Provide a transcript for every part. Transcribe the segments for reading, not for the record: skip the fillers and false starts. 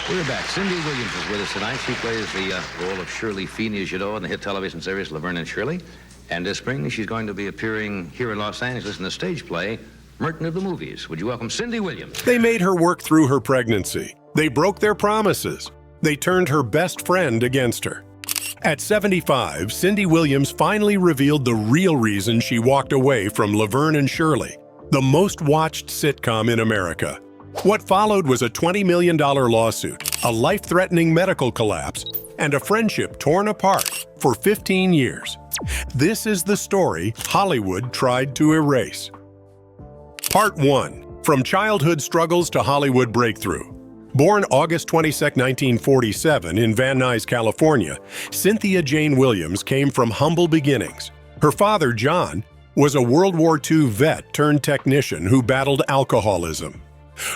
We're back. Cindy Williams is with us tonight. She plays the role of Shirley Feeney, as you know, in the hit television series Laverne and Shirley. And this spring, she's going to be appearing here in Los Angeles in the stage play, Merton of the Movies. Would you welcome Cindy Williams? They made her work through her pregnancy. They broke their promises. They turned her best friend against her. At 75, Cindy Williams finally revealed the real reason she walked away from Laverne and Shirley, the most watched sitcom in America. What followed was a $20 million lawsuit, a life-threatening medical collapse, and a friendship torn apart for 15 years. This is the story Hollywood tried to erase. Part 1. From childhood struggles to Hollywood breakthrough. Born August 22, 1947 in Van Nuys, California, Cynthia Jane Williams came from humble beginnings. Her father, John, was a World War II vet turned technician who battled alcoholism.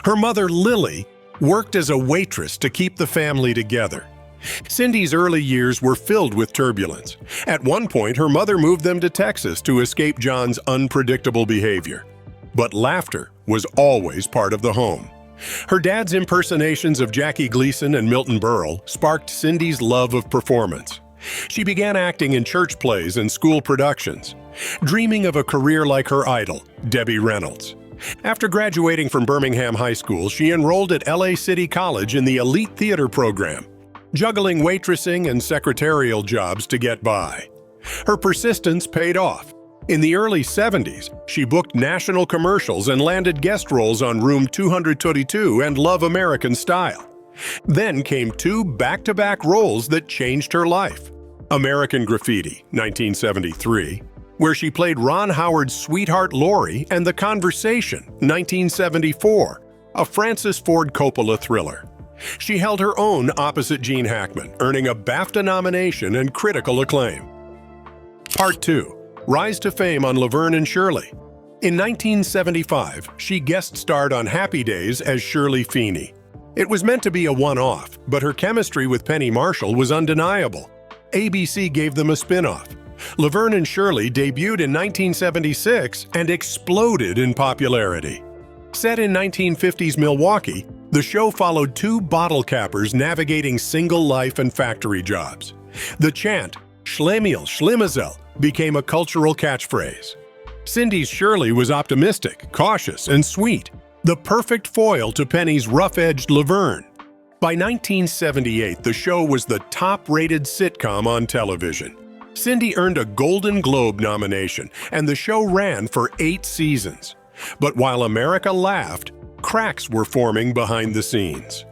Her mother, Lily, worked as a waitress to keep the family together. Cindy's early years were filled with turbulence. At one point, her mother moved them to Texas to escape John's unpredictable behavior. But laughter was always part of the home. Her dad's impersonations of Jackie Gleason and Milton Berle sparked Cindy's love of performance. She began acting in church plays and school productions, dreaming of a career like her idol, Debbie Reynolds. After graduating from Birmingham High School, she enrolled at LA City College in the elite theater program, juggling waitressing and secretarial jobs to get by. Her persistence paid off. In the early 70s, she booked national commercials and landed guest roles on Room 222 and Love American Style. Then came two back-to-back roles that changed her life. American Graffiti, 1973, where she played Ron Howard's sweetheart Lori, and The Conversation, 1974, a Francis Ford Coppola thriller. She held her own opposite Gene Hackman, earning a BAFTA nomination and critical acclaim. Part 2. Rise to fame on Laverne and Shirley. In 1975, she guest starred on Happy Days as Shirley Feeney. It was meant to be a one-off, but her chemistry with Penny Marshall was undeniable. ABC gave them a spin-off. Laverne and Shirley debuted in 1976 and exploded in popularity. Set in 1950s Milwaukee, the show followed two bottle cappers navigating single life and factory jobs. The chant, "Schlemiel, Schlimmazel," became a cultural catchphrase. Cindy's Shirley was optimistic, cautious, and sweet, the perfect foil to Penny's rough-edged Laverne. By 1978, the show was the top-rated sitcom on television. Cindy earned a Golden Globe nomination, and the show ran for 8 seasons. But while America laughed, cracks were forming behind the scenes.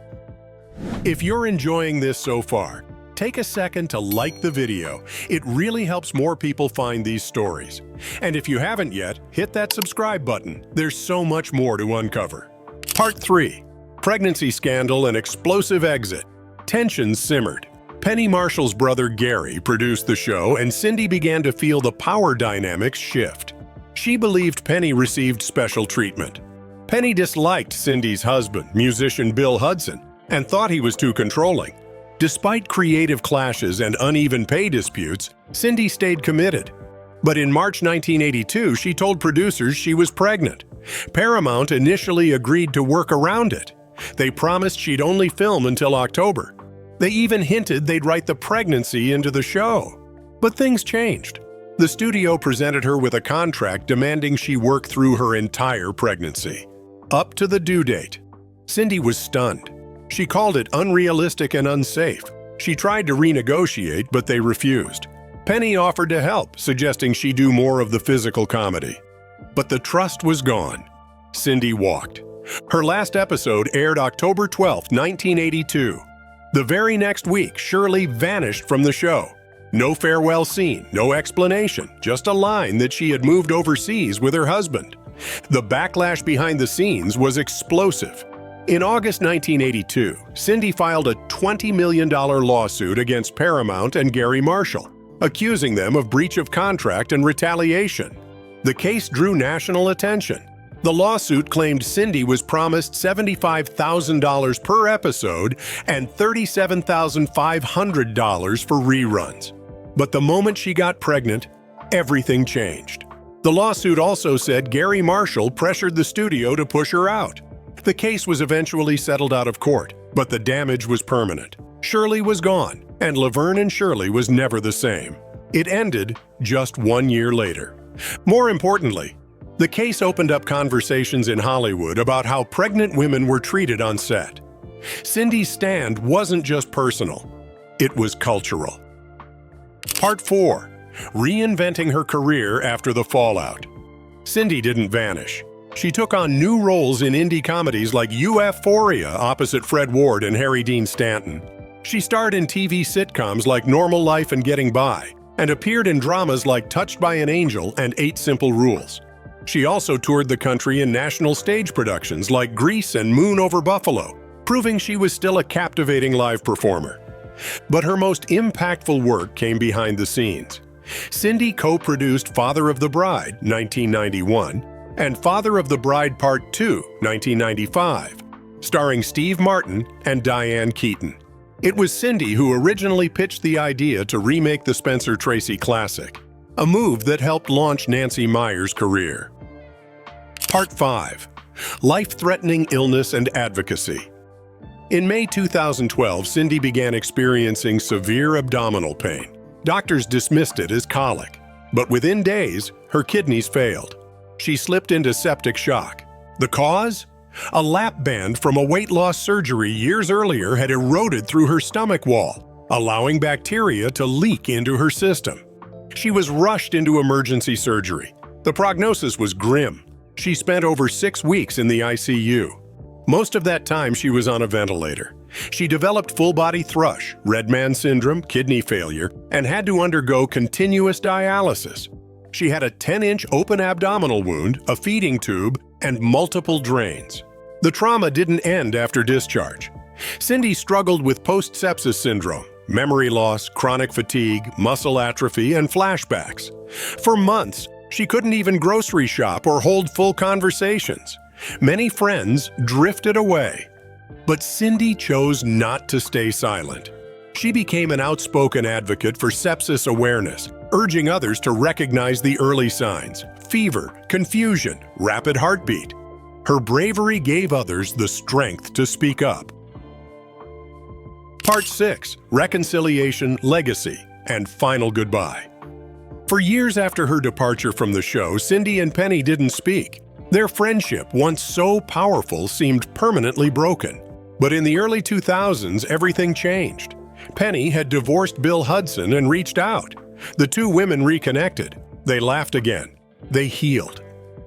If you're enjoying this so far, take a second to like the video. It really helps more people find these stories. And if you haven't yet, hit that subscribe button. There's so much more to uncover. Part 3. Pregnancy Scandal and Explosive Exit. Tensions simmered. Penny Marshall's brother Gary produced the show, and Cindy began to feel the power dynamics shift. She believed Penny received special treatment. Penny disliked Cindy's husband, musician Bill Hudson, and thought he was too controlling. Despite creative clashes and uneven pay disputes, Cindy stayed committed. But in March 1982, she told producers she was pregnant. Paramount initially agreed to work around it. They promised she'd only film until October. They even hinted they'd write the pregnancy into the show. But things changed. The studio presented her with a contract demanding she work through her entire pregnancy, up to the due date. Cindy was stunned. She called it unrealistic and unsafe. She tried to renegotiate, but they refused. Penny offered to help, suggesting she do more of the physical comedy. But the trust was gone. Cindy walked. Her last episode aired October 12, 1982. The very next week, Shirley vanished from the show. No farewell scene, no explanation, just a line that she had moved overseas with her husband. The backlash behind the scenes was explosive. In August 1982, Cindy filed a $20 million lawsuit against Paramount and Gary Marshall, accusing them of breach of contract and retaliation. The case drew national attention. The lawsuit claimed Cindy was promised $75,000 per episode and $37,500 for reruns. But the moment she got pregnant, everything changed. The lawsuit also said Gary Marshall pressured the studio to push her out. The case was eventually settled out of court, But the damage was permanent. Shirley was gone, and Laverne Shirley was never the same. It ended just 1 year later. More importantly, the case opened up conversations in Hollywood about how pregnant women were treated on set. Cindy's stand wasn't just personal, it was cultural. Part 4. Reinventing her career after the fallout. Cindy didn't vanish. She took on new roles in indie comedies like Euphoria opposite Fred Ward and Harry Dean Stanton. She starred in TV sitcoms like Normal Life and Getting By, and appeared in dramas like Touched by an Angel and 8 Simple Rules. She also toured the country in national stage productions like Grease and Moon Over Buffalo, proving she was still a captivating live performer. But her most impactful work came behind the scenes. Cindy co-produced Father of the Bride, 1991, and Father of the Bride Part 2, 1995, starring Steve Martin and Diane Keaton. It was Cindy who originally pitched the idea to remake the Spencer Tracy classic, a move that helped launch Nancy Meyers' career. Part 5. Life-threatening illness and advocacy. In May 2012, Cindy began experiencing severe abdominal pain. Doctors dismissed it as colic, but within days, her kidneys failed. She slipped into septic shock. The cause? A lap band from a weight loss surgery years earlier had eroded through her stomach wall, allowing bacteria to leak into her system. She was rushed into emergency surgery. The prognosis was grim. She spent over 6 weeks in the ICU. Most of that time she was on a ventilator. She developed full-body thrush, red man syndrome, kidney failure, and had to undergo continuous dialysis. She had a 10-inch open abdominal wound, a feeding tube, and multiple drains. The trauma didn't end after discharge. Cindy struggled with post-sepsis syndrome, memory loss, chronic fatigue, muscle atrophy, and flashbacks. For months, she couldn't even grocery shop or hold full conversations. Many friends drifted away. But Cindy chose not to stay silent. She became an outspoken advocate for sepsis awareness, urging others to recognize the early signs: fever, confusion, rapid heartbeat. Her bravery gave others the strength to speak up. Part 6. Reconciliation, Legacy, and Final Goodbye. For years after her departure from the show, Cindy and Penny didn't speak. Their friendship, once so powerful, seemed permanently broken. But in the early 2000s, everything changed. Penny had divorced Bill Hudson and reached out. The two women reconnected. They laughed again. They healed.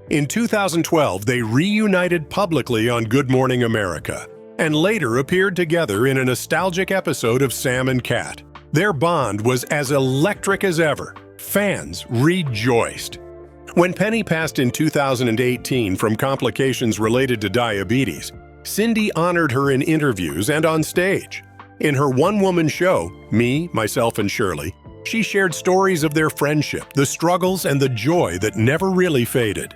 In 2012, they reunited publicly on Good Morning America, and later appeared together in a nostalgic episode of Sam and Cat. Their bond was as electric as ever. Fans rejoiced. When Penny passed in 2018 from complications related to diabetes, Cindy honored her in interviews and on stage. In her one-woman show, Me, Myself, and Shirley, she shared stories of their friendship, the struggles, and the joy that never really faded.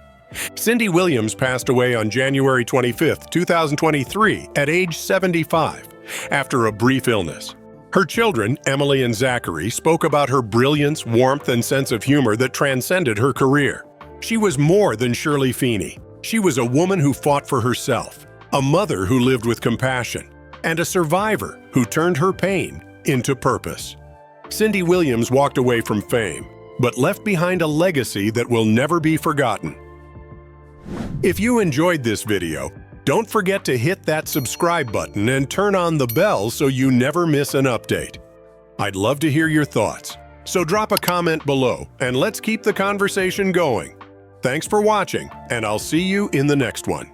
Cindy Williams passed away on January 25, 2023, at age 75, after a brief illness. Her children, Emily and Zachary, spoke about her brilliance, warmth, and sense of humor that transcended her career. She was more than Shirley Feeney. She was a woman who fought for herself, a mother who lived with compassion, and a survivor who turned her pain into purpose. Cindy Williams walked away from fame, but left behind a legacy that will never be forgotten. If you enjoyed this video, don't forget to hit that subscribe button and turn on the bell so you never miss an update. I'd love to hear your thoughts, so drop a comment below and let's keep the conversation going. Thanks for watching, and I'll see you in the next one.